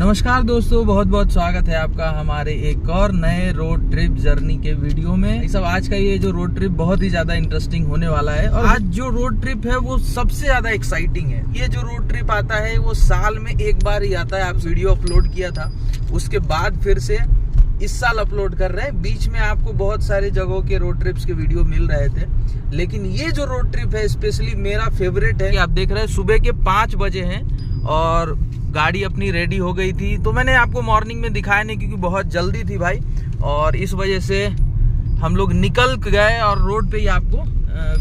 नमस्कार दोस्तों, बहुत बहुत स्वागत है आपका हमारे एक और नए रोड ट्रिप जर्नी के वीडियो में। सब आज का ये जो रोड ट्रिप बहुत ही ज्यादा इंटरेस्टिंग होने वाला है और आज जो रोड ट्रिप है वो सबसे ज्यादा एक्साइटिंग है। ये जो रोड ट्रिप आता है वो साल में एक बार ही आता है। आप वीडियो अपलोड किया था, उसके बाद फिर से इस साल अपलोड कर रहे हैं। बीच में आपको बहुत सारे जगहों के रोड ट्रिप्स के वीडियो मिल रहे थे, लेकिन ये जो रोड ट्रिप है स्पेशली मेरा फेवरेट है। आप देख रहे हैं सुबह के 5 बजे हैं और गाड़ी अपनी रेडी हो गई थी। तो मैंने आपको मॉर्निंग में दिखाया नहीं क्योंकि बहुत जल्दी थी भाई, और इस वजह से हम लोग निकल गए और रोड पे ही आपको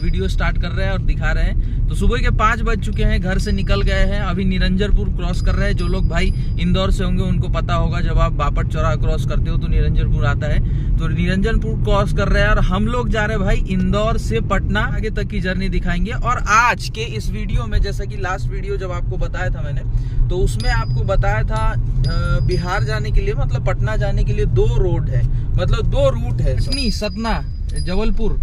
वीडियो स्टार्ट कर रहे हैं और दिखा रहे हैं। तो सुबह के 5 बज चुके हैं, घर से निकल गए हैं। अभी निरंजनपुर क्रॉस कर रहे हैं। जो लोग भाई इंदौर से होंगे उनको पता होगा, जब आप बापट चौराहा क्रॉस करते हो तो निरंजनपुर आता है। तो निरंजनपुर क्रॉस कर रहे हैं और हम लोग जा रहे हैं भाई इंदौर से पटना। आगे तक की जर्नी दिखाएंगे। और आज के इस वीडियो में, जैसा कि लास्ट वीडियो जब आपको बताया था मैंने, तो उसमें आपको बताया था बिहार जाने के लिए, मतलब पटना जाने के लिए 2 रोड है, मतलब 2 रूट है। सतना, जबलपुर,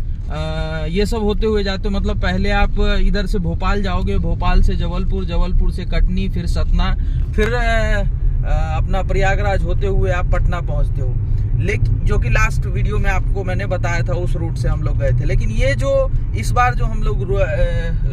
ये सब होते हुए जाते हो। मतलब पहले आप इधर से भोपाल जाओगे, भोपाल से जबलपुर, जबलपुर से कटनी, फिर सतना, फिर अपना प्रयागराज होते हुए आप पटना पहुंचते हो। लेकिन जो कि लास्ट वीडियो में आपको मैंने बताया था, उस रूट से हम लोग गए थे। लेकिन ये जो इस बार जो हम लोग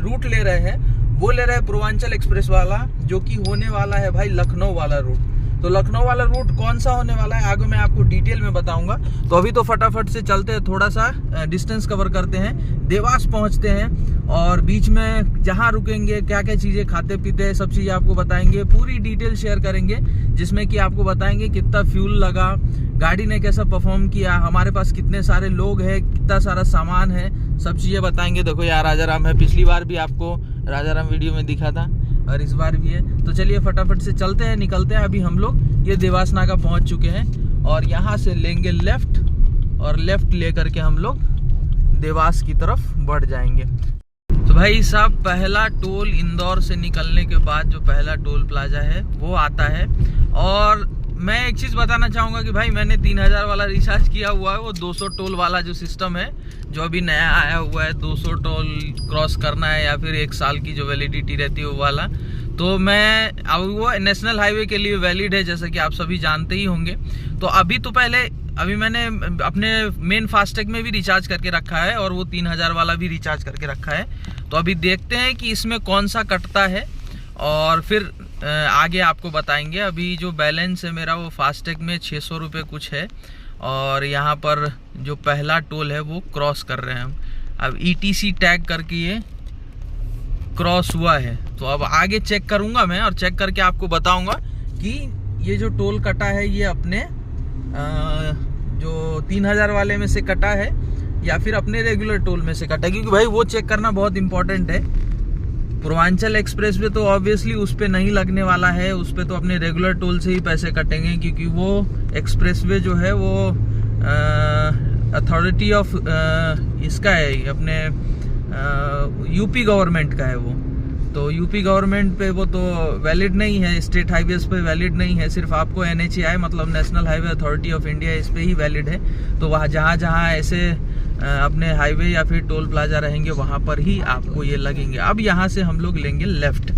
रूट ले रहे हैं वो ले रहे हैं पूर्वांचल एक्सप्रेस वाला, जो कि होने वाला है भाई लखनऊ वाला रूट। तो लखनऊ वाला रूट कौन सा होने वाला है आगे मैं आपको डिटेल में बताऊंगा। तो अभी तो फटाफट से चलते हैं, थोड़ा सा डिस्टेंस कवर करते हैं, देवास पहुंचते हैं और बीच में जहां रुकेंगे, क्या क्या चीजें खाते पीते हैं, सब चीजें आपको बताएंगे। पूरी डिटेल शेयर करेंगे, जिसमें कि आपको बताएंगे कितना फ्यूल लगा, गाड़ी ने कैसा परफॉर्म किया, हमारे पास कितने सारे लोग हैं, कितना सारा सामान है, सब चीजें बताएंगे। देखो यार राजाराम है, पिछली बार भी आपको राजाराम वीडियो में दिखा था और इस बार भी है। तो चलिए फटाफट से चलते हैं, निकलते हैं। अभी हम लोग ये देवास नाका पहुंच चुके हैं और यहाँ से लेंगे लेफ्ट, और लेफ्ट लेकर के हम लोग देवास की तरफ बढ़ जाएंगे। तो भाई साहब, पहला टोल इंदौर से निकलने के बाद जो पहला टोल प्लाजा है वो आता है। और मैं एक चीज़ बताना चाहूँगा कि भाई मैंने 3000 वाला रिचार्ज किया हुआ है। वो 200 टोल वाला जो सिस्टम है, जो अभी नया आया हुआ है, 200 टोल क्रॉस करना है या फिर 1 साल की जो वैलिडिटी रहती है वो वाला। तो मैं अब वो नेशनल हाईवे के लिए वैलिड है, जैसा कि आप सभी जानते ही होंगे। तो अभी मैंने अपने मेन फास्टैग में भी रिचार्ज करके रखा है और वो 3000 वाला भी रिचार्ज करके रखा है। तो अभी देखते हैं कि इसमें कौन सा कटता है और फिर आगे आपको बताएंगे। अभी जो बैलेंस है मेरा वो फास्टैग में 600 रुपये कुछ है और यहाँ पर जो पहला टोल है वो क्रॉस कर रहे हैं हम। अब ETC टैग करके ये क्रॉस हुआ है। तो अब आगे चेक करूँगा मैं और चेक करके आपको बताऊँगा कि ये जो टोल कटा है ये अपने जो 3000 वाले में से कटा है या फिर अपने रेगुलर टोल में से कटा है, क्योंकि भाई वो चेक करना बहुत इंपॉर्टेंट है। पूर्वांचल एक्सप्रेस पे तो ऑब्वियसली उस पे नहीं लगने वाला है, उस पे तो अपने रेगुलर टोल से ही पैसे कटेंगे, क्योंकि वो एक्सप्रेसवे जो है वो अथॉरिटी ऑफ इसका है, अपने यूपी गवर्नमेंट का है वो। तो यूपी गवर्नमेंट पे वो तो वैलिड नहीं है, स्टेट हाईवेज पे वैलिड नहीं है, सिर्फ आपको NHAI मतलब national highway authority of India इस पे ही वैलिड है। तो वहाँ जहाँ ऐसे अपने हाईवे या फिर टोल प्लाजा रहेंगे वहाँ पर ही आपको ये लगेंगे। अब यहाँ से हम लोग लेंगे लेफ्ट,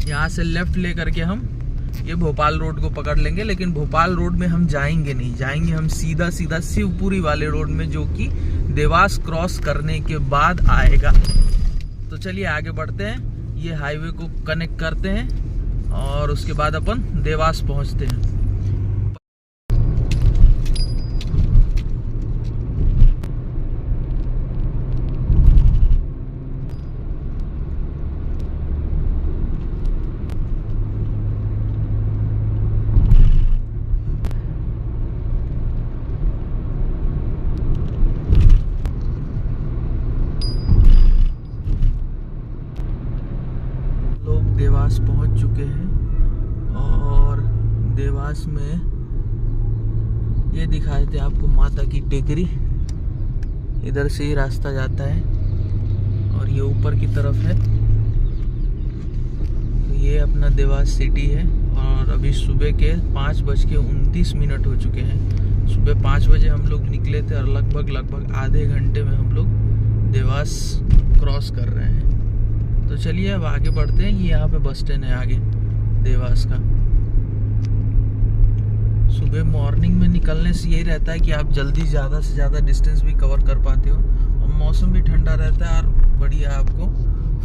यहाँ से लेफ्ट लेकर के हम ये भोपाल रोड को पकड़ लेंगे। लेकिन भोपाल रोड में हम जाएंगे नहीं, जाएंगे हम सीधा सीधा शिवपुरी वाले रोड में, जो कि देवास क्रॉस करने के बाद आएगा। तो चलिए आगे बढ़ते हैं, ये हाईवे को कनेक्ट करते हैं और उसके बाद अपन देवास पहुंचते हैं। देवास पहुंच चुके हैं और देवास में ये दिखाए थे आपको माता की टेकरी, इधर से ही रास्ता जाता है और ये ऊपर की तरफ है। तो ये अपना देवास सिटी है और अभी सुबह के 5:29 हो चुके हैं। सुबह 5 बजे हम लोग निकले थे और लगभग आधे घंटे में हम लोग देवास क्रॉस कर रहे हैं। तो चलिए अब आगे बढ़ते हैं। ये यहाँ पे बस स्टैंड है आगे, देवास का। सुबह मॉर्निंग में निकलने से यही रहता है कि आप जल्दी ज़्यादा से ज़्यादा डिस्टेंस भी कवर कर पाते हो और मौसम भी ठंडा रहता है और बढ़िया आपको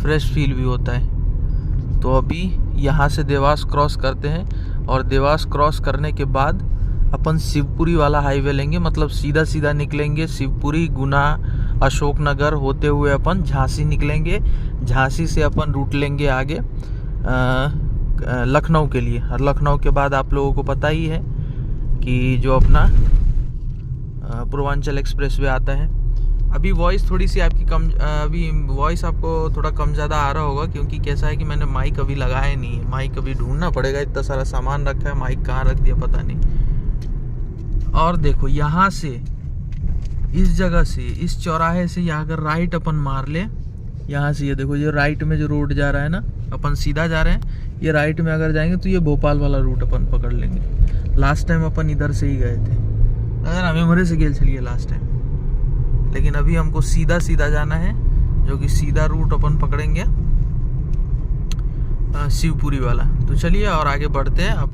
फ्रेश फील भी होता है। तो अभी यहाँ से देवास क्रॉस करते हैं और देवास क्रॉस करने के बाद अपन शिवपुरी वाला हाईवे लेंगे, मतलब सीधा सीधा निकलेंगे शिवपुरी, गुना, अशोकनगर होते हुए अपन झांसी निकलेंगे। झांसी से अपन रूट लेंगे आगे लखनऊ के लिए, और लखनऊ के बाद आप लोगों को पता ही है कि जो अपना पूर्वांचल एक्सप्रेस वे आता है। अभी वॉइस थोड़ी सी आपकी कम, अभी वॉइस आपको थोड़ा कम ज़्यादा आ रहा होगा क्योंकि कैसा है कि मैंने माइक अभी लगाया नहीं है। माइक अभी ढूंढना पड़ेगा, इतना सारा सामान रखा है, माइक कहाँ रख दिया पता नहीं। और देखो यहाँ से, इस जगह से, इस चौराहे से यहाँ अगर राइट अपन मार ले, यहाँ से ये देखो, ये राइट में जो रोड जा रहा है ना, अपन सीधा जा रहे हैं, ये राइट में अगर जाएंगे तो ये भोपाल वाला रूट अपन पकड़ लेंगे। लास्ट टाइम अपन इधर से ही गए थे, अगर हमें मरे से गेल चलिए लास्ट टाइम, लेकिन अभी हमको सीधा सीधा जाना है, जो कि सीधा रूट अपन पकड़ेंगे शिवपुरी वाला। तो चलिए और आगे बढ़ते हैं। अब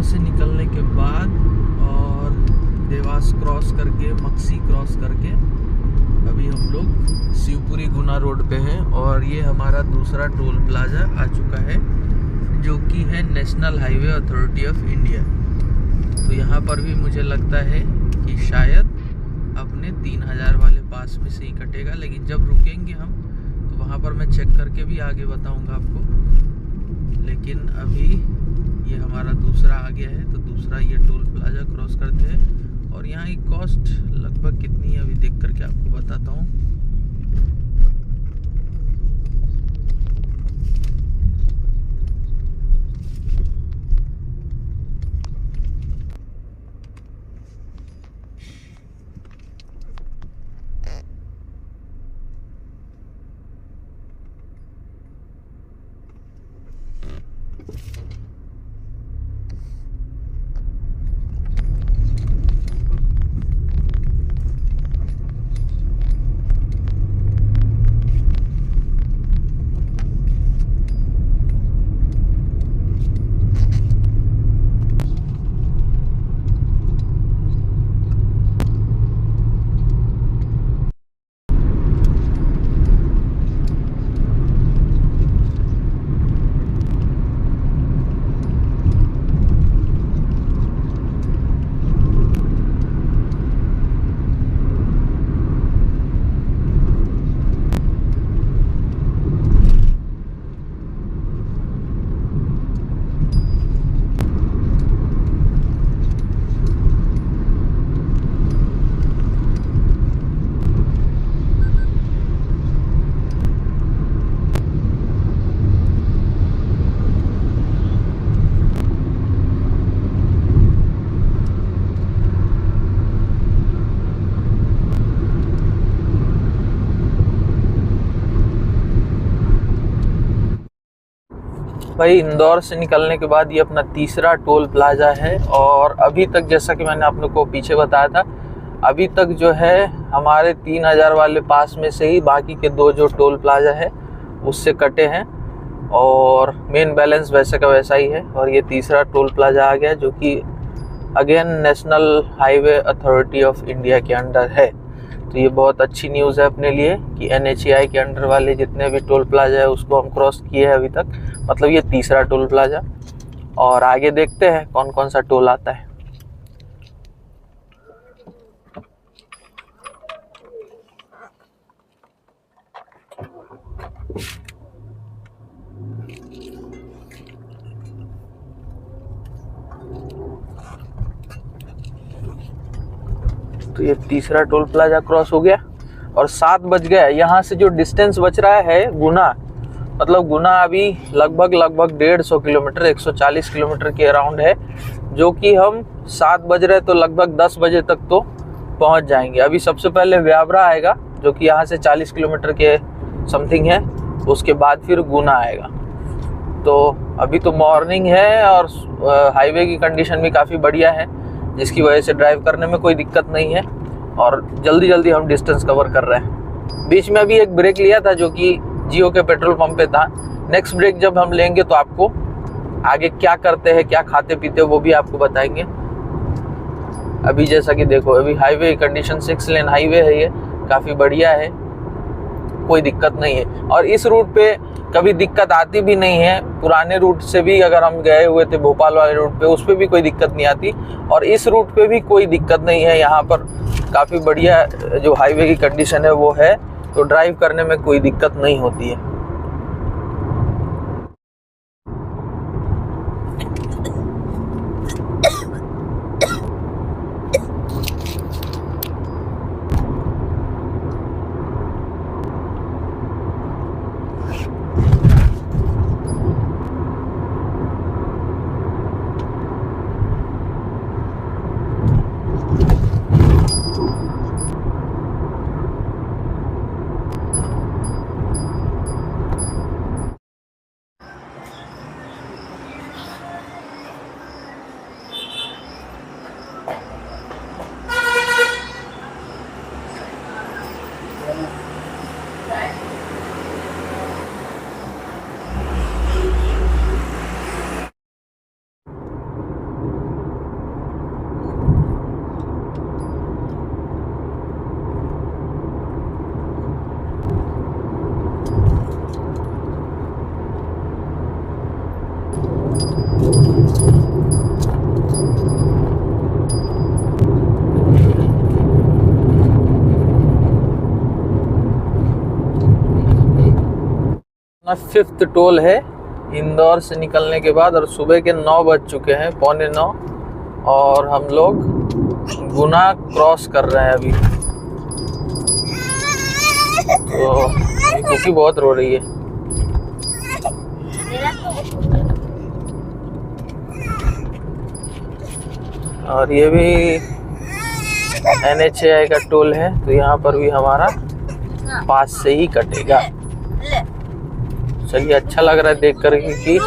से निकलने के बाद और देवास क्रॉस करके, मक्सी क्रॉस करके अभी हम लोग शिवपुरी गुना रोड पे हैं और ये हमारा दूसरा टोल प्लाजा आ चुका है, जो कि है national highway authority of India. तो यहाँ पर भी मुझे लगता है कि शायद अपने 3000 वाले पास में से ही कटेगा, लेकिन जब रुकेंगे हम तो वहाँ पर मैं चेक करके भी आगे बताऊँगा आपको। लेकिन अभी ये हमारा दूसरा आ गया है, तो दूसरा ये टोल प्लाजा क्रॉस करते हैं। और यहाँ की कॉस्ट लगभग कितनी है अभी देख करके आपको बताता हूँ। भाई इंदौर से निकलने के बाद ये अपना तीसरा टोल प्लाजा है और अभी तक जैसा कि मैंने आप लोग को पीछे बताया था, अभी तक जो है हमारे 3000 वाले पास में से ही बाकी के दो जो टोल प्लाजा है उससे कटे हैं और मेन बैलेंस वैसे का वैसा ही है। और ये तीसरा टोल प्लाजा आ गया जो कि again national highway authority of India के अंडर है। तो ये बहुत अच्छी न्यूज़ है अपने लिए कि NHAI के अंडर वाले जितने भी टोल प्लाजा है उसको हम क्रॉस किए हैं अभी तक, मतलब ये तीसरा टोल प्लाजा। और आगे देखते हैं कौन कौन सा टोल आता है। तो ये तीसरा टोल प्लाजा क्रॉस हो गया और 7 बज गया। यहाँ से जो डिस्टेंस बच रहा है गुना, मतलब गुना अभी लगभग 150 किलोमीटर 140 किलोमीटर के अराउंड है, जो कि हम 7 बज रहे तो लगभग 10 बजे तक तो पहुंच जाएंगे। अभी सबसे पहले व्यावरा आएगा जो कि यहाँ से 40 किलोमीटर के समथिंग है, उसके बाद फिर गुना आएगा। तो अभी तो मॉर्निंग है और हाईवे की कंडीशन भी काफ़ी बढ़िया है, जिसकी वजह से ड्राइव करने में कोई दिक्कत नहीं है और जल्दी जल्दी हम डिस्टेंस कवर कर रहे हैं। बीच में अभी एक ब्रेक लिया था जो कि जियो के पेट्रोल पंप पे था। नेक्स्ट ब्रेक जब हम लेंगे तो आपको आगे क्या करते हैं, क्या खाते पीते हैं, वो भी आपको बताएंगे। अभी जैसा कि देखो, अभी हाईवे कंडीशन 6 लेन हाईवे है, ये काफ़ी बढ़िया है, कोई दिक्कत नहीं है। और इस रूट पे कभी दिक्कत आती भी नहीं है। पुराने रूट से भी अगर हम गए हुए थे भोपाल वाले रूट पे, उस पर भी कोई दिक्कत नहीं आती और इस रूट पे भी कोई दिक्कत नहीं है। यहाँ पर काफ़ी बढ़िया जो हाईवे की कंडीशन है वो है, तो ड्राइव करने में कोई दिक्कत नहीं होती है। फिफ्थ टोल है इंदौर से निकलने के बाद और सुबह के 9 बज चुके हैं, 8:45, और हम लोग गुना क्रॉस कर रहे हैं अभी। तो कुकी बहुत रो रही है। और ये भी NHAI का टोल है, तो यहाँ पर भी हमारा पास से ही कटेगा। चलिए, अच्छा लग रहा है देख कर कि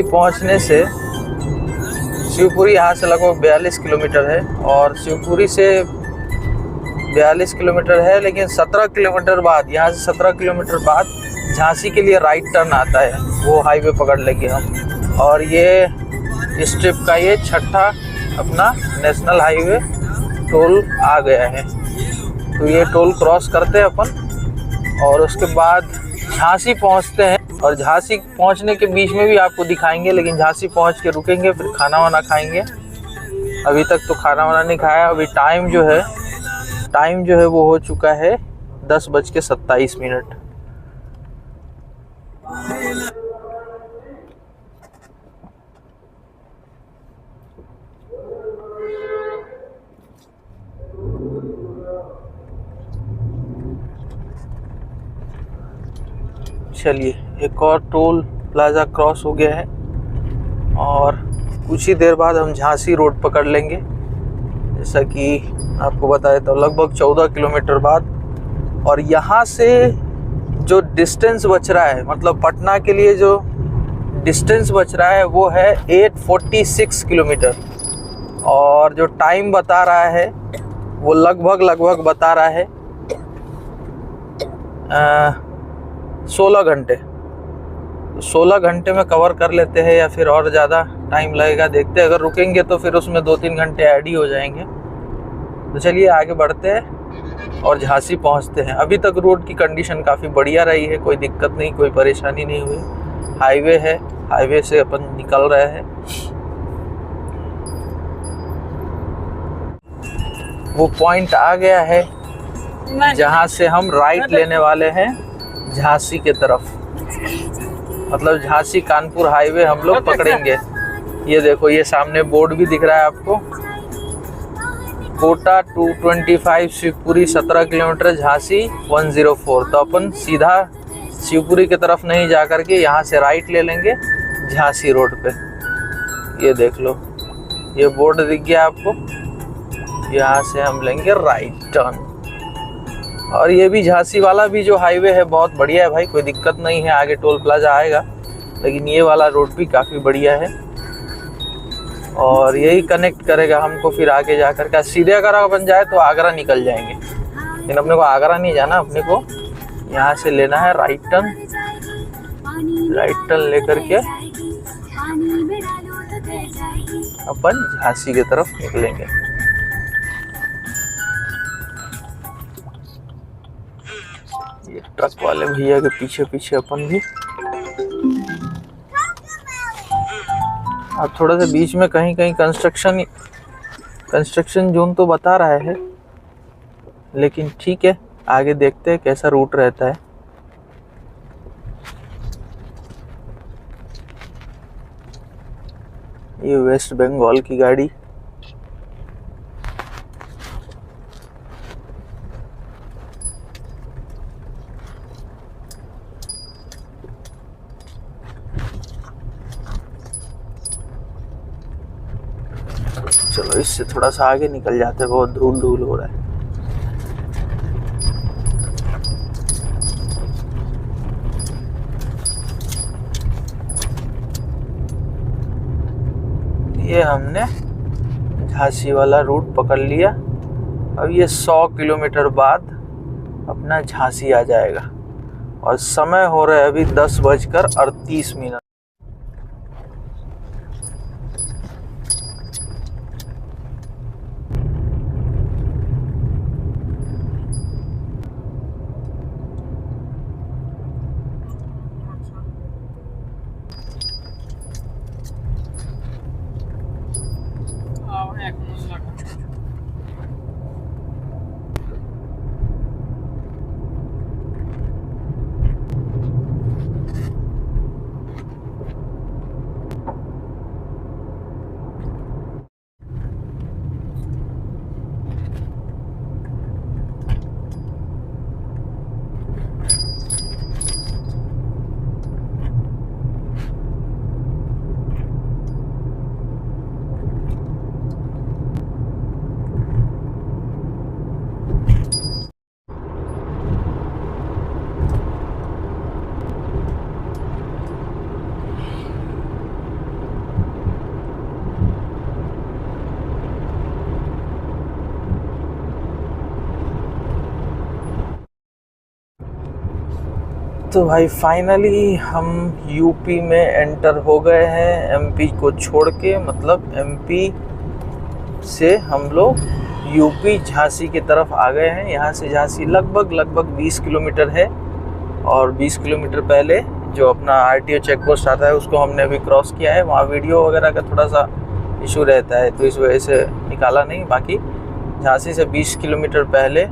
पहुंचने से शिवपुरी यहाँ से लगभग 42 किलोमीटर है और शिवपुरी से 42 किलोमीटर है, लेकिन 17 किलोमीटर बाद, यहाँ से 17 किलोमीटर बाद झांसी के लिए राइट टर्न आता है, वो हाईवे पकड़ लेंगे हम। और ये इस ट्रिप का ये 6ठा अपना नेशनल हाईवे टोल आ गया है। तो ये टोल क्रॉस करते हैं अपन और उसके बाद झांसी पहुँचते हैं। और झांसी पहुंचने के बीच में भी आपको दिखाएंगे, लेकिन झांसी पहुंच के रुकेंगे, फिर खाना वाना खाएंगे। अभी तक तो खाना वाना नहीं खाया। अभी टाइम जो है वो हो चुका है 10:27। चलिए, एक और टोल प्लाजा क्रॉस हो गया है और कुछ ही देर बाद हम झांसी रोड पकड़ लेंगे। जैसा कि आपको बताया तो लगभग 14 किलोमीटर बाद। और यहाँ से जो डिस्टेंस बच रहा है, मतलब पटना के लिए जो डिस्टेंस बच रहा है वो है 846 किलोमीटर और जो टाइम बता रहा है वो लगभग बता रहा है 16 घंटे। 16 घंटे में कवर कर लेते हैं या फिर और ज़्यादा टाइम लगेगा, देखते हैं। अगर रुकेंगे तो फिर उसमें 2-3 घंटे ऐड ही हो जाएंगे। तो चलिए आगे बढ़ते हैं। और झांसी पहुंचते हैं। अभी तक रोड की कंडीशन काफ़ी बढ़िया रही है, कोई दिक्कत नहीं, कोई परेशानी नहीं हुई। हाईवे है, हाईवे से अपन निकल रहे हैं। वो पॉइंट आ गया है जहाँ से हम राइट लेने वाले हैं झांसी के तरफ, मतलब झांसी कानपुर हाईवे हम लोग पकड़ेंगे। ये देखो, ये सामने बोर्ड भी दिख रहा है आपको, कोटा 225 शिवपुरी 17 किलोमीटर, झांसी 104। तो अपन सीधा शिवपुरी की तरफ नहीं जा करके यहाँ से राइट ले लेंगे झांसी रोड पे। ये देख लो, ये बोर्ड दिख गया आपको, यहाँ से हम लेंगे राइट टर्न। और ये भी झांसी वाला भी जो हाईवे है बहुत बढ़िया है भाई, कोई दिक्कत नहीं है। आगे टोल प्लाजा आएगा, लेकिन ये वाला रोड भी काफ़ी बढ़िया है और यही कनेक्ट करेगा हमको फिर आगे जा कर के। सीधे अगर अपन जाए तो आगरा निकल जाएंगे, लेकिन अपने को आगरा नहीं जाना, अपने को यहाँ से लेना है राइट टर्न। राइट टर्न लेकर के अपन झांसी की तरफ निकलेंगे। ये ट्रक वाले भैया के पीछे पीछे अपन भी। अब थोड़ा सा बीच में कहीं कहीं कंस्ट्रक्शन जोन तो बता रहा है, लेकिन ठीक है, आगे देखते हैं कैसा रूट रहता है। ये वेस्ट बंगाल की गाड़ी, चलो इससे थोड़ा सा आगे निकल जाते हैं, बहुत धूल धूल हो रहा है। ये हमने झांसी वाला रूट पकड़ लिया। अब ये 100 किलोमीटर बाद अपना झांसी आ जाएगा और समय हो रहा है अभी 10:38। तो भाई फाइनली हम यूपी में एंटर हो गए हैं, एमपी को छोड़ के। मतलब एमपी से हम लोग यूपी झांसी की तरफ आ गए हैं। यहाँ से झांसी लगभग 20 किलोमीटर है और 20 किलोमीटर पहले जो अपना आरटीओ चेक पोस्ट आता है उसको हमने अभी क्रॉस किया है। वहाँ वीडियो वगैरह का थोड़ा सा इशू रहता है तो इस वजह से निकाला नहीं। बाकी झांसी से 20 किलोमीटर पहले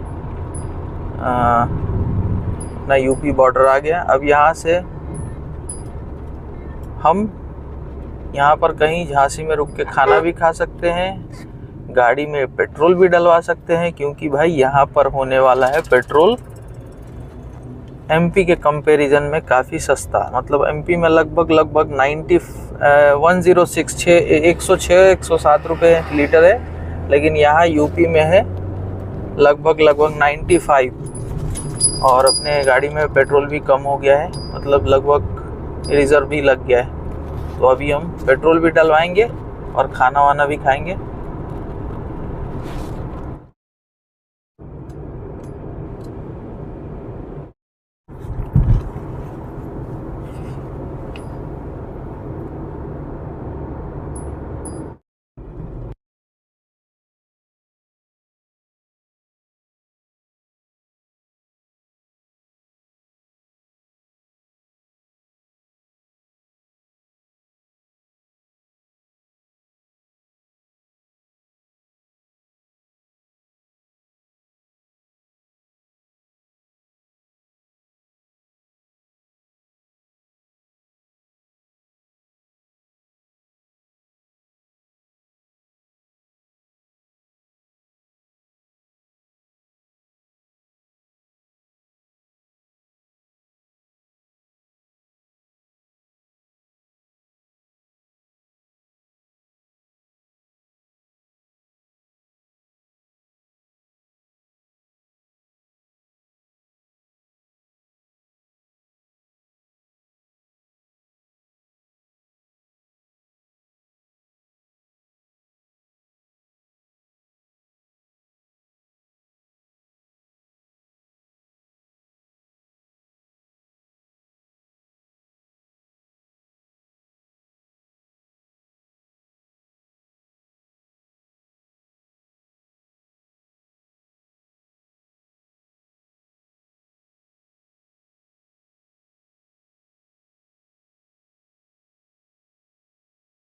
अपना यूपी बॉर्डर आ गया। अब यहाँ से हम यहाँ पर कहीं झांसी में रुक के खाना भी खा सकते हैं, गाड़ी में पेट्रोल भी डलवा सकते हैं, क्योंकि भाई यहाँ पर होने वाला है पेट्रोल एमपी के कंपैरिजन में काफ़ी सस्ता। मतलब एमपी में लगभग 106-107 रुपये लीटर है, लेकिन यहाँ यूपी में है लगभग 95। और अपने गाड़ी में पेट्रोल भी कम हो गया है, मतलब लगभग रिजर्व भी लग गया है। तो अभी हम पेट्रोल भी डलवाएंगे और खाना वाना भी खाएंगे।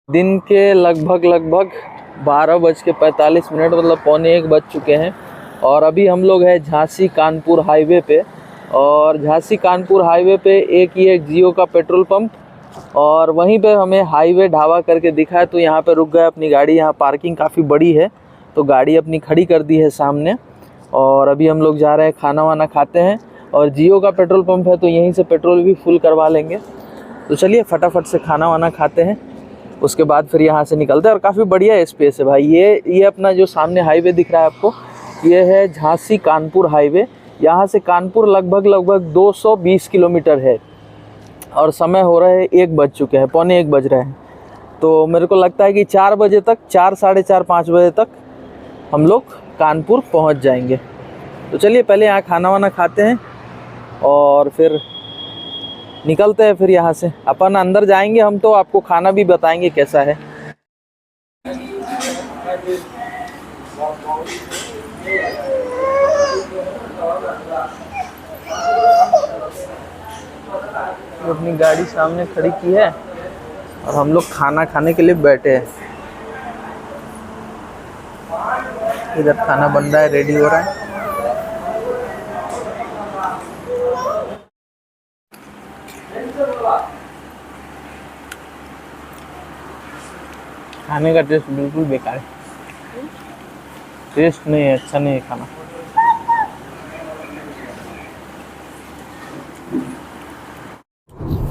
दिन के लगभग 12:45 मतलब 12:45 बज चुके हैं और अभी हम लोग हैं झांसी कानपुर हाईवे पे। और झांसी कानपुर हाईवे पे एक जियो का पेट्रोल पंप और वहीं पे हमें हाईवे ढाबा करके दिखा है, तो यहाँ पे रुक गए अपनी गाड़ी। यहाँ पार्किंग काफ़ी बड़ी है तो गाड़ी अपनी खड़ी कर दी है सामने। और अभी हम लोग जा रहे हैं, खाना वाना खाते हैं और जियो का पेट्रोल पंप है तो यहीं से पेट्रोल भी फुल करवा लेंगे। तो चलिए फटाफट से खाना वाना खाते हैं, उसके बाद फिर यहाँ से निकलते हैं। और काफ़ी बढ़िया स्पेस है भाई। ये अपना जो सामने हाईवे दिख रहा है आपको, ये है झांसी कानपुर हाईवे। यहाँ से कानपुर लगभग 220 किलोमीटर है और समय हो रहा है 1 बज चुके हैं, 1:45 बज रहे हैं। तो मेरे को लगता है कि 4 बजे तक, 4, साढ़े 4, 5 बजे तक हम लोग कानपुर पहुँच जाएंगे। तो चलिए पहले यहाँ खाना वाना खाते हैं और फिर निकलते हैं। फिर यहाँ से अपन अंदर जाएंगे हम, तो आपको खाना भी बताएंगे कैसा है। अपनी गाड़ी सामने खड़ी की है और हम लोग खाना खाने के लिए बैठे हैं। इधर खाना बन रहा है, रेडी हो रहा है। खाने का टेस्ट बिल्कुल बेकार है, टेस्ट नहीं है, अच्छा नहीं है खाना।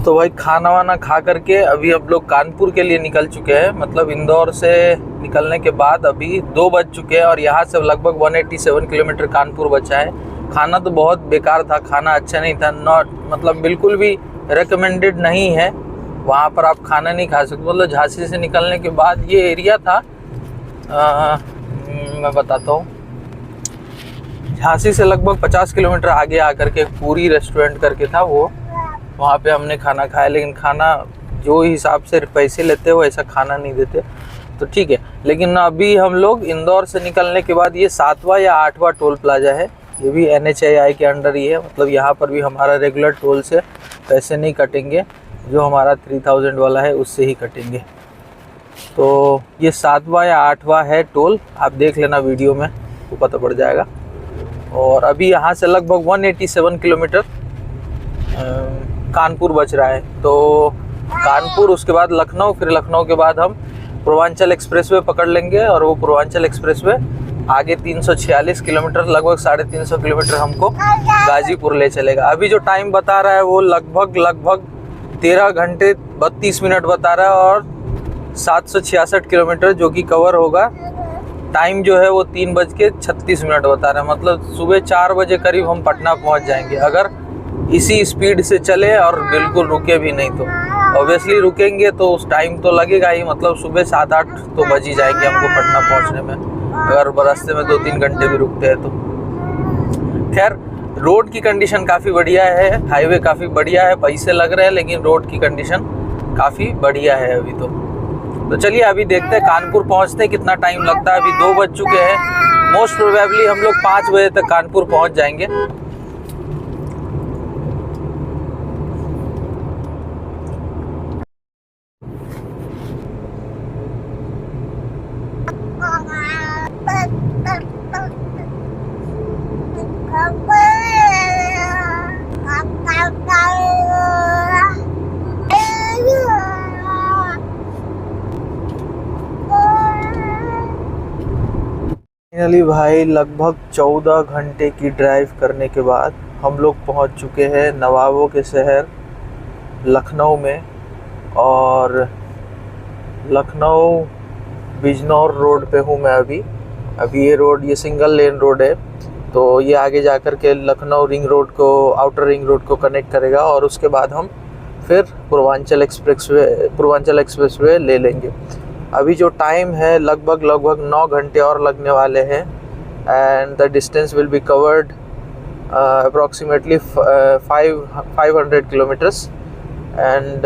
तो भाई खाना वाना खा करके अभी हम लोग कानपुर के लिए निकल चुके हैं। मतलब इंदौर से निकलने के बाद अभी 2 बज चुके हैं और यहाँ से लगभग 187 किलोमीटर कानपुर बचा है। खाना तो बहुत बेकार था, खाना अच्छा नहीं था, नॉट मतलब बिल्कुल भी रेकमेंडेड नहीं है। वहाँ पर आप खाना नहीं खा सकते। मतलब झांसी से निकलने के बाद ये एरिया था, मैं बताता हूँ। झांसी से लगभग 50 किलोमीटर आगे आकर के पूरी रेस्टोरेंट करके था वो, वहाँ पे हमने खाना खाया। लेकिन खाना जो हिसाब से पैसे लेते हो ऐसा खाना नहीं देते, तो ठीक है। लेकिन अभी हम लोग इंदौर से निकलने के बाद ये 7वां या 8वां टोल प्लाजा है। ये भी NHAI के अंडर ही है। मतलब यहाँ पर भी हमारा रेगुलर टोल से पैसे नहीं कटेंगे, जो हमारा 3000 वाला है उससे ही कटेंगे। तो ये 7वां या 8वां है टोल, आप देख लेना वीडियो में, वो पता पड़ जाएगा। और अभी यहाँ से लगभग 187 किलोमीटर कानपुर बच रहा है। तो कानपुर, उसके बाद लखनऊ, फिर लखनऊ के बाद हम पूर्वांचल एक्सप्रेसवे पकड़ लेंगे और वो पूर्वांचल एक्सप्रेसवे आगे 346 किलोमीटर, लगभग 350 किलोमीटर हमको गाजीपुर ले चलेगा। अभी जो टाइम बता रहा है वो लगभग 13 घंटे 32 मिनट बता रहा है और 766 किलोमीटर जो कि कवर होगा। टाइम जो है वो 3:36 बता रहा है। मतलब सुबह 4 बजे करीब हम पटना पहुंच जाएंगे, अगर इसी स्पीड से चले और बिल्कुल रुके भी नहीं। तो ऑब्वियसली रुकेंगे तो उस टाइम तो लगेगा ही, मतलब सुबह 7-8 तो बज ही जाएंगे हमको पटना पहुंचने में, अगर रास्ते में 2-3 घंटे भी रुकते हैं तो। खैर रोड की कंडीशन काफ़ी बढ़िया है, हाईवे काफ़ी बढ़िया है, पैसे लग रहे हैं लेकिन रोड की कंडीशन काफ़ी बढ़िया है अभी तो चलिए अभी देखते हैं कानपुर पहुंचते हैं कितना टाइम लगता है। अभी 2 बज चुके हैं, मोस्ट प्रोबेबली हम लोग 5 बजे तक कानपुर पहुंच जाएंगे। फाइनली भाई लगभग 14 घंटे की ड्राइव करने के बाद हम लोग पहुंच चुके हैं नवाबों के शहर लखनऊ में। और लखनऊ बिजनौर रोड पे हूँ मैं अभी ये रोड, ये सिंगल लेन रोड है, तो ये आगे जाकर के लखनऊ रिंग रोड को, आउटर रिंग रोड को कनेक्ट करेगा और उसके बाद हम फिर पूर्वांचल एक्सप्रेसवे ले लेंगे। अभी जो टाइम है लगभग 9 घंटे और लगने वाले हैं and the distance will be covered approximately 500 kilometres and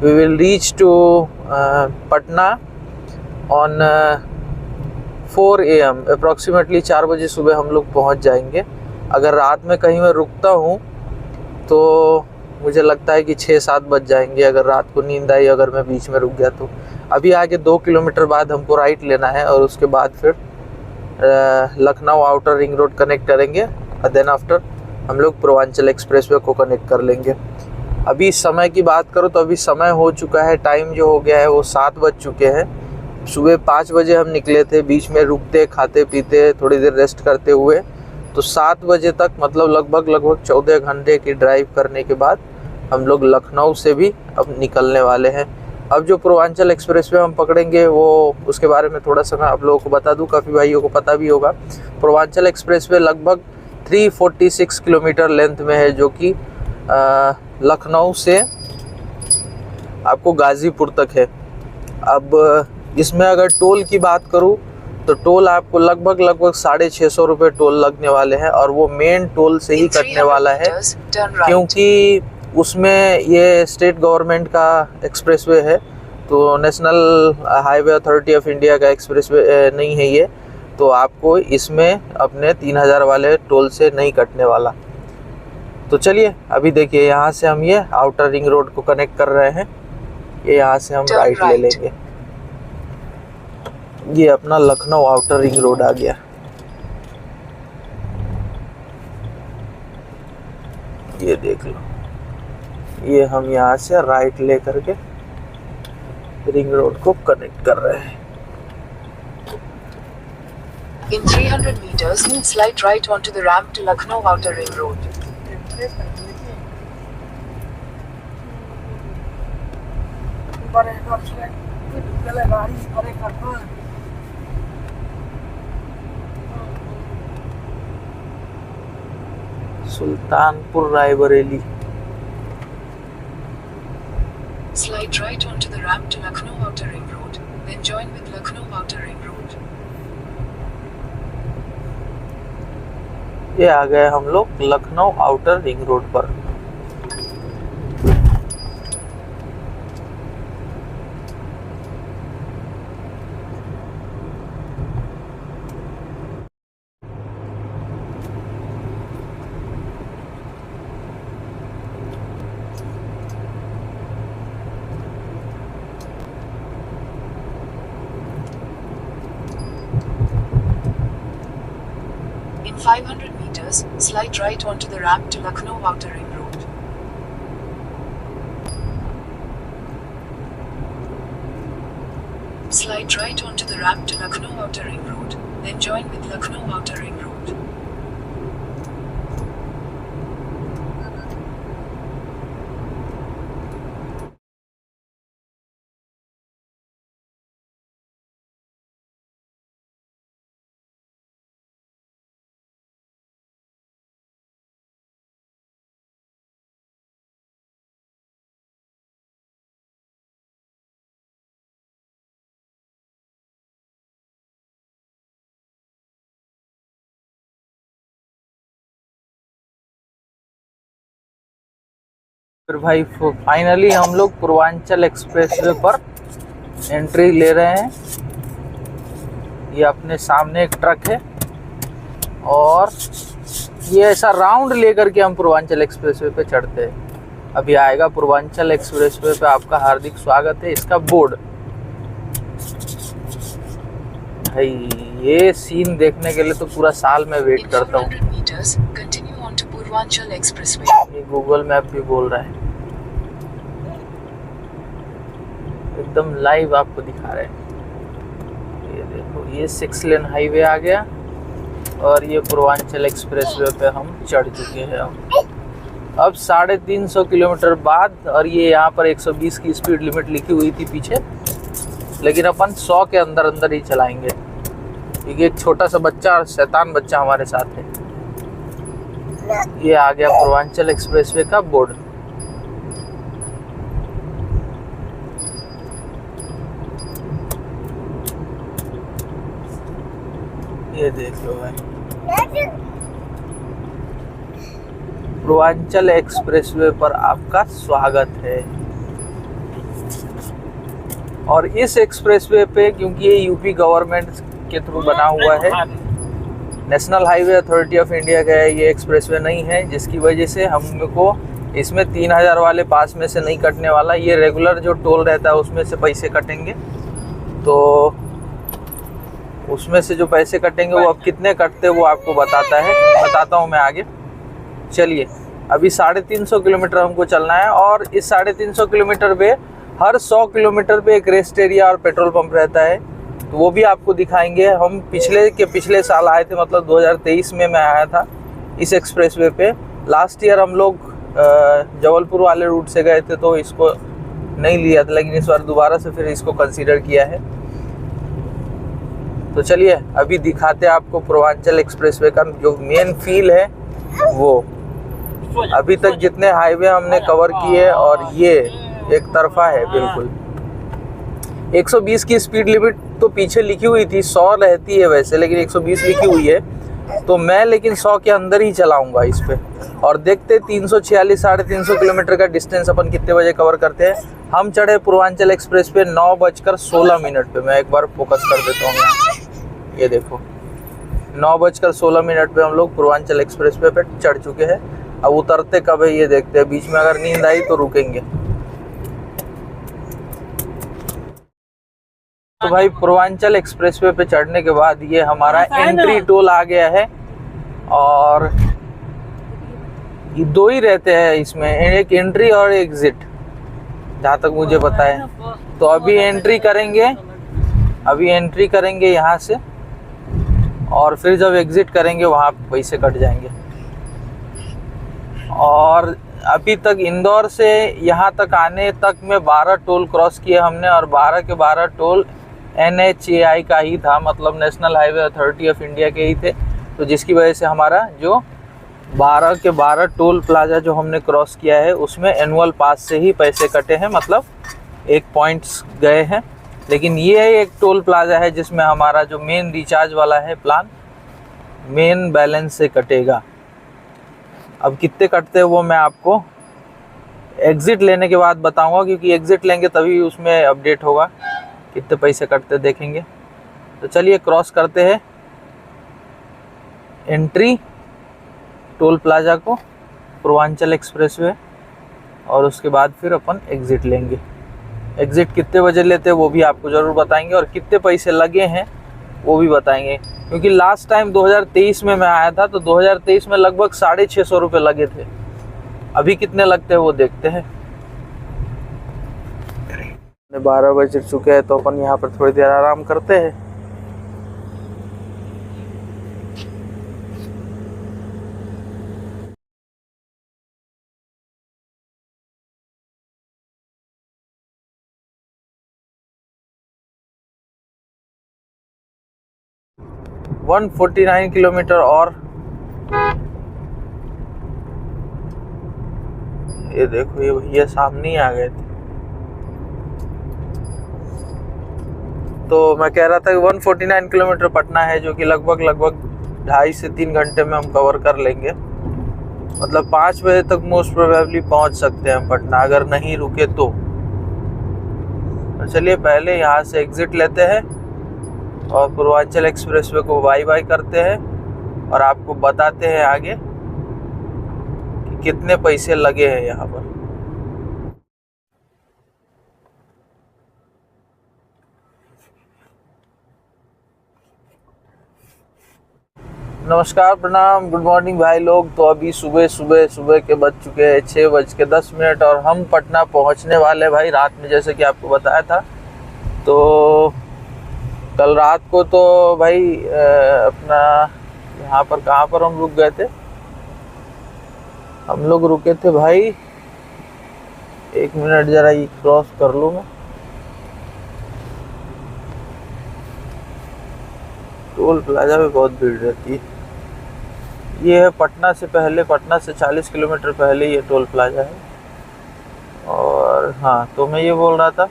we will reach to Patna on 4 AM approximately 4 बजे सुबह हम लोग पहुंच जाएंगे। अगर रात में कहीं मैं रुकता हूं तो मुझे लगता है कि 6-7 बज जाएंगे अगर रात को नींद आई, अगर मैं बीच में रुक गया तो। अभी आगे 2 किलोमीटर बाद हमको राइट लेना है और उसके बाद फिर Lucknow outer ring road connect करेंगे और देन आफ्टर हम लोग पूर्वांचल एक्सप्रेसवे को कनेक्ट कर लेंगे। अभी समय की बात करो तो अभी समय हो चुका है, टाइम जो हो गया है वो 7 बज चुके हैं। सुबह 5 बजे हम निकले थे, बीच में रुकते खाते पीते थोड़ी देर रेस्ट करते हुए, तो 7 बजे तक मतलब लगभग 14 घंटे की ड्राइव करने के बाद हम लोग लखनऊ से भी अब निकलने वाले हैं। अब जो पूर्वांचल एक्सप्रेसवे हम पकड़ेंगे वो उसके बारे में थोड़ा सा मैं आप लोगों को बता दूं, काफ़ी भाइयों को पता भी होगा। पूर्वांचल एक्सप्रेसवे लगभग 346 किलोमीटर लेंथ में है, जो कि लखनऊ से आपको गाज़ीपुर तक है। अब इसमें अगर टोल की बात करूं तो टोल आपको लगभग 650 रुपये टोल लगने वाले हैं, और वो मेन टोल से ही कटने वाला है, क्योंकि उसमें ये स्टेट गवर्नमेंट का एक्सप्रेसवे है, तो national highway authority of India का एक्सप्रेसवे नहीं है ये, तो आपको इसमें अपने 3000 वाले टोल से नहीं कटने वाला। तो चलिए अभी देखिए, यहाँ से हम ये आउटर रिंग रोड को कनेक्ट कर रहे हैं, ये यहाँ से हम राइट ले लेंगे। ये अपना लखनऊ आउटर रिंग रोड आ गया। ये देख लो, ये हम यहाँ से राइट ले करके रिंग रोड को कनेक्ट कर रहे हैं। In 300 meters, slide right onto the ramp to Lucknow Outer Ring Road. Sultanpur Raebareli. Slide right onto the ramp to Lucknow Outer Ring Road, then join with Lucknow Outer Ring Road. ये आ गए हम लोग Lucknow outer ring road पर। In 500 meters, slide right onto the ramp to Lucknow Outer Ring Road. Slide right onto the ramp to Lucknow Outer Ring Road, then join with Lucknow Outer Ring Road. फिर भाई finally हम लोग Purvanchal expressway पर entry ले रहे हैं। ये अपने सामने एक ट्रक है और ये ऐसा राउंड लेकर के हम पूर्वांचल एक्सप्रेसवे पे चढ़ते हैं। अभी आएगा पूर्वांचल एक्सप्रेसवे पे आपका हार्दिक स्वागत है, इसका बोर्ड। भाई ये सीन देखने के लिए तो पूरा साल में वेट करता हूँ। ये गूगल मैप भी बोल रहा है, एकदम लाइव आपको दिखा रहे हैं। ये देखो, ये 6 लेन हाईवे आ गया और ये पूर्वांचल एक्सप्रेसवे पे हम चढ़ चुके हैं। अब 350 किलोमीटर बाद, और ये यहाँ पर 120 की स्पीड लिमिट लिखी हुई थी पीछे, लेकिन अपन 100 के अंदर ही चलाएंगे, क्योंकि एक छोटा सा बच्चा और शैतान बच्चा हमारे साथ है। ये आ गया पूर्वांचल एक्सप्रेसवे का बोर्ड। ये देख लो भाई, पूर्वांचल एक्सप्रेसवे पर आपका स्वागत है। और इस एक्सप्रेसवे पे, क्योंकि ये यूपी गवर्नमेंट के थ्रू बना हुआ है, national highway authority of India का ये एक्सप्रेसवे नहीं है, जिसकी वजह से हमको इसमें 3000 वाले पास में से नहीं कटने वाला, ये रेगुलर जो टोल रहता है उसमें से पैसे कटेंगे। तो उसमें से जो पैसे कटेंगे वो अब कितने कटते हैं वो आपको बताता हूँ मैं आगे। चलिए, अभी 350 किलोमीटर हमको चलना है और इस 350 किलोमीटर पे हर 100 किलोमीटर पे एक रेस्ट एरिया और पेट्रोल पंप रहता है, तो वो भी आपको दिखाएंगे। हम पिछले साल आए थे, मतलब 2023 में मैं आया था इस एक्सप्रेसवे पे। लास्ट ईयर हम लोग जबलपुर वाले रूट से गए थे तो इसको नहीं लिया था, लेकिन इस बार दोबारा से फिर इसको कंसीडर किया है। तो चलिए अभी दिखाते हैं आपको पूर्वांचल एक्सप्रेसवे का जो मेन फील है वो। अभी तक जितने हाईवे हमने कवर किए और ये एक तरफा है बिल्कुल। 120 की स्पीड लिमिट तो पीछे लिखी हुई थी, 100 रहती है वैसे, लेकिन 120 लिखी हुई है, तो मैं लेकिन 100 के अंदर ही चलाऊंगा इस पे। और देखते 346 350 किलोमीटर का डिस्टेंस अपन कितने बजे कवर करते हैं। हम चढ़े पूर्वांचल एक्सप्रेस पे 9:16 पे। मैं एक बार फोकस कर देता हूँ यहाँ, ये देखो 9:16 पे हम लोग पूर्वांचल एक्सप्रेस पे चढ़ चुके हैं। अब उतरते कब है ये देखते हैं, बीच में अगर नींद आई तो रुकेंगे। तो भाई पूर्वांचल एक्सप्रेसवे पे चढ़ने के बाद ये हमारा एंट्री टोल आ गया है और ये 2 ही रहते हैं इसमें, एक एंट्री और एग्जिट, जहाँ तक मुझे पता है। तो अभी एंट्री करेंगे यहाँ से और फिर जब एग्जिट करेंगे वहाँ पैसे कट जाएंगे। और अभी तक इंदौर से यहाँ तक आने तक में 12 टोल क्रॉस किए हमने और 12 के 12 टोल NHAI का ही था, मतलब national highway authority of India के ही थे। तो जिसकी वजह से हमारा जो 12 के 12 टोल प्लाजा जो हमने क्रॉस किया है उसमें एनुअल पास से ही पैसे कटे हैं, मतलब 1 पॉइंट्स गए हैं। लेकिन ये एक टोल प्लाजा है जिसमें हमारा जो मेन रिचार्ज वाला है प्लान मेन बैलेंस से कटेगा। अब कितने कटते हैं वो मैं आपको एग्ज़िट लेने के बाद बताऊंगा, क्योंकि एग्ज़िट लेंगे तभी उसमें अपडेट होगा कितने पैसे कटते देखेंगे। तो चलिए क्रॉस करते हैं एंट्री टोल प्लाजा को पूर्वांचल एक्सप्रेसवे और उसके बाद फिर अपन एग्ज़िट लेंगे। एग्ज़िट कितने बजे लेते हैं वो भी आपको ज़रूर बताएंगे और कितने पैसे लगे हैं वो भी बताएंगे, क्योंकि लास्ट टाइम 2023 में मैं आया था तो 2023 में लगभग 650 रुपये लगे थे। अभी कितने लगते हैं वो देखते हैं। 12 बज चुके हैं तो अपन यहाँ पर थोड़ी देर आराम करते हैं। – 149 किलोमीटर और ये देखो ये भैया सामने ही आ गए थे। तो मैं कह रहा था कि 149 किलोमीटर पटना है, जो कि लगभग 2.5 से 3 घंटे में हम कवर कर लेंगे। मतलब 5 बजे तक मोस्ट प्रोबेबली पहुंच सकते हैं पटना, अगर नहीं रुके तो। चलिए पहले यहाँ से एग्ज़िट लेते हैं और पूर्वांचल एक्सप्रेसवे को बाय बाय करते हैं और आपको बताते हैं आगे कि कितने पैसे लगे हैं यहाँ पर। नमस्कार, प्रणाम, गुड मॉर्निंग भाई लोग। तो अभी सुबह के बज चुके हैं 6:10 और हम पटना पहुंचने वाले भाई रात में, जैसे कि आपको बताया था। तो कल रात को तो भाई अपना यहाँ पर कहाँ पर हम रुक गए थे, हम लोग रुके थे भाई, 1 मिनट ज़रा ये क्रॉस कर लूँ मैं। टोल प्लाजा में बहुत भीड़ रहती है। ये है पटना से 40 किलोमीटर पहले ये टोल प्लाजा है। और हाँ, तो मैं ये बोल रहा था,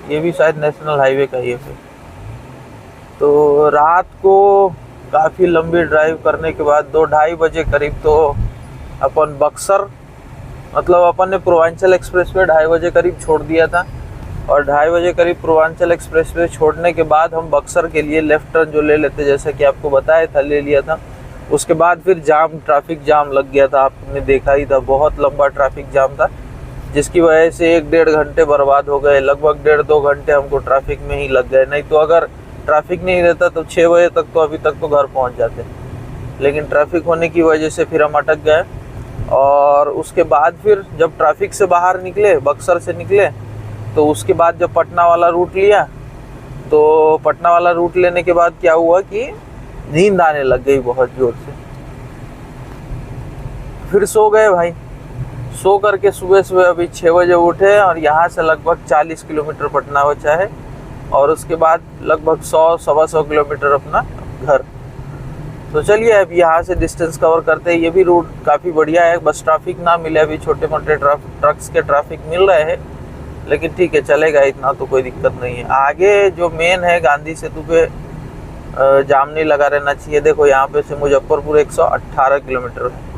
ये भी शायद नेशनल हाईवे का ही है। तो रात को काफ़ी लंबी ड्राइव करने के बाद 2-2:30 बजे करीब तो अपन बक्सर, मतलब अपन ने पूर्वांचल एक्सप्रेस पे 2:30 बजे करीब छोड़ दिया था और 2:30 बजे करीब पूर्वांचल एक्सप्रेस पे छोड़ने के बाद हम बक्सर के लिए लेफ्ट टर्न जो ले लेते, जैसे कि आपको बताया था, ले लिया था। उसके बाद फिर ट्रैफिक जाम लग गया था, आपने देखा ही था, बहुत लंबा ट्रैफिक जाम था, जिसकी वजह से 1-1.5 घंटे बर्बाद हो गए। लगभग 1.5-2 घंटे हमको ट्रैफिक में ही लग गए। नहीं तो अगर ट्रैफिक नहीं रहता तो 6 बजे तक तो अभी तक तो घर पहुंच जाते, लेकिन ट्रैफिक होने की वजह से फिर हम अटक गए। और उसके बाद फिर जब ट्रैफिक से बाहर निकले, बक्सर से निकले, तो उसके बाद जब पटना वाला रूट लिया, तो पटना वाला रूट लेने के बाद क्या हुआ कि नींद आने लग गई बहुत जोर से। फिर सो गए भाई। सो करके सुबह अभी 6 बजे उठे और यहाँ से लगभग 40 किलोमीटर पटना बचा है, और उसके बाद लगभग 100-125 किलोमीटर अपना घर। तो चलिए अब यहाँ से डिस्टेंस कवर करते हैं। ये भी रूट काफ़ी बढ़िया है, बस ट्रैफिक ना मिले, अभी छोटे मोटे ट्रक्स के ट्रैफिक मिल रहे हैं, लेकिन ठीक है, चलेगा, इतना तो कोई दिक्कत नहीं है। आगे जो मेन है गांधी सेतु पे जाम नहीं लगा रहना चाहिए। देखो यहाँ पे से मुजफ्फरपुर 118 किलोमीटर है,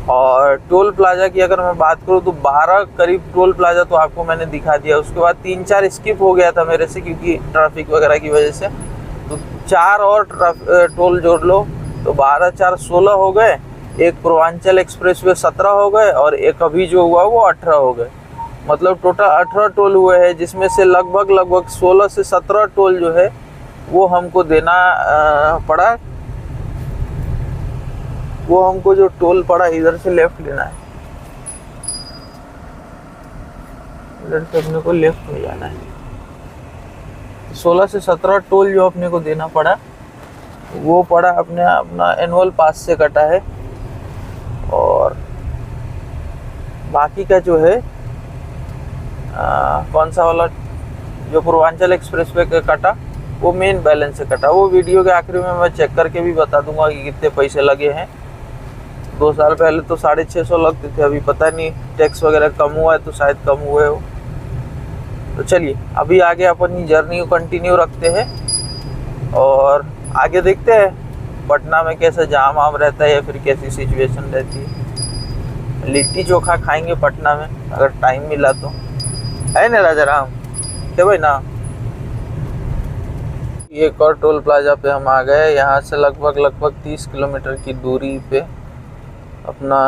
और टोल प्लाजा की अगर मैं बात करूँ तो 12 करीब टोल प्लाजा तो आपको मैंने दिखा दिया। उसके बाद 3-4 स्किप हो गया था मेरे से, क्योंकि ट्रैफिक वगैरह की वजह से। तो 4 और टोल जोड़ लो तो 12-4 16 हो गए। एक पूर्वांचल एक्सप्रेस वे 17 हो गए, और एक अभी जो हुआ वो 18 हो गए। मतलब टोटल 18 टोल हुए हैं, जिसमें से लगभग 16 से 17 टोल जो है वो हमको देना पड़ा। वो हमको जो टोल पड़ा, इधर से लेफ्ट लेना है, इधर से अपने को लेफ्ट में जाना है। 16 से 17 टोल जो अपने को देना पड़ा, वो पड़ा अपना एनुअल पास से कटा है। और बाकी का जो है कौन सा वाला जो पूर्वांचल एक्सप्रेस वे का कटा, वो मेन बैलेंस से कटा। वो वीडियो के आखिरी में मैं चेक करके भी बता दूंगा कि कितने पैसे लगे हैं। 2 साल पहले तो 650 लगते थे, अभी पता नहीं टैक्स वगैरह कम हुआ है तो शायद कम हुए हो। तो चलिए अभी आगे अपनी जर्नी को कंटिन्यू रखते हैं, और आगे देखते हैं पटना में कैसा जाम आम रहता है या फिर कैसी सिचुएशन रहती है। लिट्टी चोखा खाएंगे पटना में अगर टाइम मिला तो, है ना राजा राम? क्या भाई ना। एक और टोल प्लाजा पे हम आ गए। यहाँ से लगभग 30 किलोमीटर की दूरी पे अपना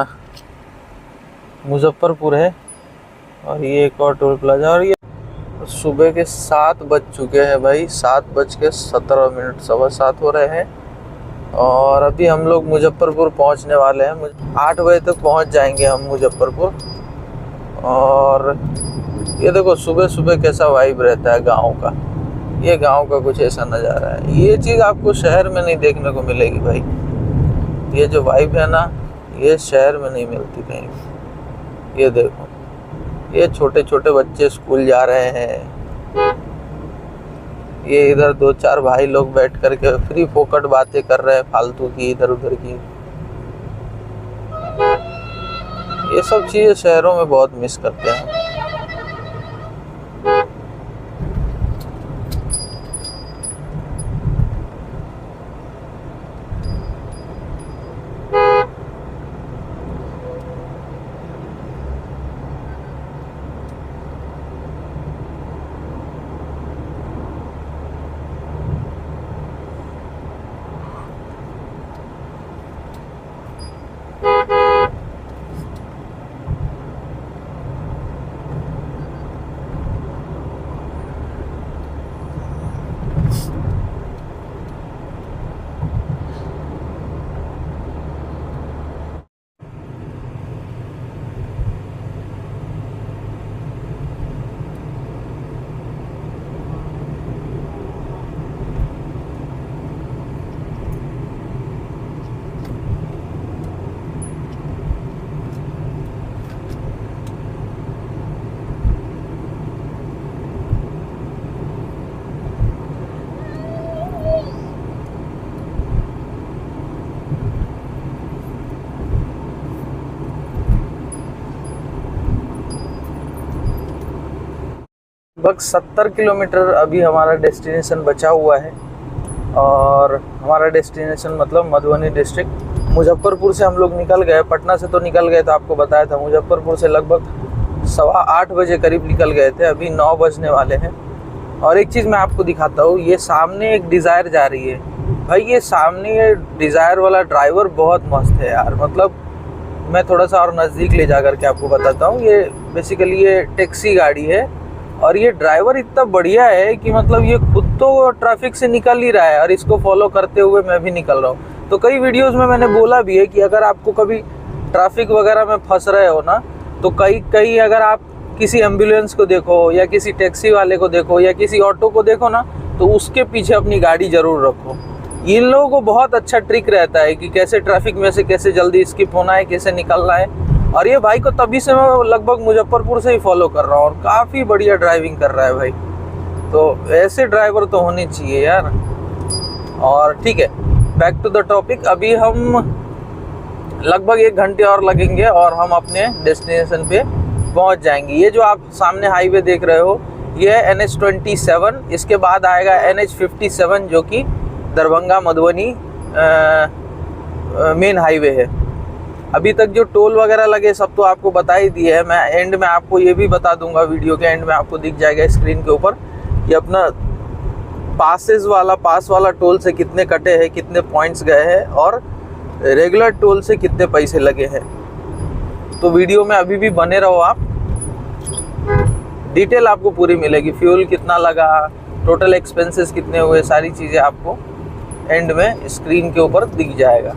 मुजफ्फरपुर है, और ये एक और टोल प्लाजा। और ये सुबह के 7 बज चुके हैं भाई, 7:17, 7:15 हो रहे हैं, और अभी हम लोग मुजफ्फरपुर पहुंचने वाले हैं। 8 बजे तक पहुंच जाएंगे हम मुजफ्फरपुर। और ये देखो सुबह सुबह कैसा वाइब रहता है गाँव का। ये गांव का कुछ ऐसा नज़ारा है। ये चीज़ आपको शहर में नहीं देखने को मिलेगी भाई। ये जो वाइब है ना, ये शहर में नहीं मिलती कहीं। ये देखो, ये छोटे छोटे बच्चे स्कूल जा रहे हैं, ये इधर 2-4 भाई लोग बैठ करके फ्री फोकट बातें कर रहे हैं फालतू की, इधर उधर की। ये सब चीज़ें शहरों में बहुत मिस करते हैं। लगभग 70 किलोमीटर अभी हमारा डेस्टिनेशन बचा हुआ है, और हमारा डेस्टिनेशन मतलब मधुबनी डिस्ट्रिक्ट। मुजफ्फरपुर से हम लोग निकल गए, पटना से तो निकल गए, तो आपको बताया था। मुजफ्फरपुर से लगभग 8:15 बजे करीब निकल गए थे, अभी 9 बजने वाले हैं। और एक चीज़ मैं आपको दिखाता हूँ, ये सामने एक डिज़ायर जा रही है, भाई ये सामने ये डिज़ायर वाला ड्राइवर बहुत मस्त है यार। मतलब मैं थोड़ा सा और नज़दीक ले जा करके आपको बताता हूँ। ये बेसिकली ये टैक्सी गाड़ी है और ये ड्राइवर इतना बढ़िया है कि मतलब ये खुद तो ट्रैफिक से निकल ही रहा है और इसको फॉलो करते हुए मैं भी निकल रहा हूँ। तो कई वीडियोस में मैंने बोला भी है कि अगर आपको कभी ट्रैफिक वगैरह में फंस रहे हो ना, तो कहीं अगर आप किसी एम्बुलेंस को देखो या किसी टैक्सी वाले को देखो या किसी ऑटो को देखो ना, तो उसके पीछे अपनी गाड़ी ज़रूर रखो। इन लोगों को बहुत अच्छा ट्रिक रहता है कि कैसे ट्रैफिक में से कैसे जल्दी स्किप होना है, कैसे निकलना है। और ये भाई को तभी से मैं लगभग मुजफ्फरपुर से ही फॉलो कर रहा हूँ और काफ़ी बढ़िया ड्राइविंग कर रहा है भाई। तो ऐसे ड्राइवर तो होने चाहिए यार। और ठीक है, बैक टू द टॉपिक। अभी हम लगभग 1 घंटे और लगेंगे और हम अपने डेस्टिनेशन पे पहुंच जाएंगे। ये जो आप सामने हाईवे देख रहे हो ये है NH27। इसके बाद आएगा NH57 जो कि दरभंगा मधुबनी मेन हाईवे है। अभी तक जो टोल वगैरह लगे सब तो आपको बता ही दिए है। मैं एंड में आपको ये भी बता दूंगा, वीडियो के एंड में आपको दिख जाएगा स्क्रीन के ऊपर ये अपना पास वाला टोल से कितने कटे हैं, कितने पॉइंट्स गए हैं और रेगुलर टोल से कितने पैसे लगे हैं। तो वीडियो में अभी भी बने रहो आप, डिटेल आपको पूरी मिलेगी। फ्यूल कितना लगा, टोटल एक्सपेंसेस कितने हुए, सारी चीज़ें आपको एंड में स्क्रीन के ऊपर दिख जाएगा।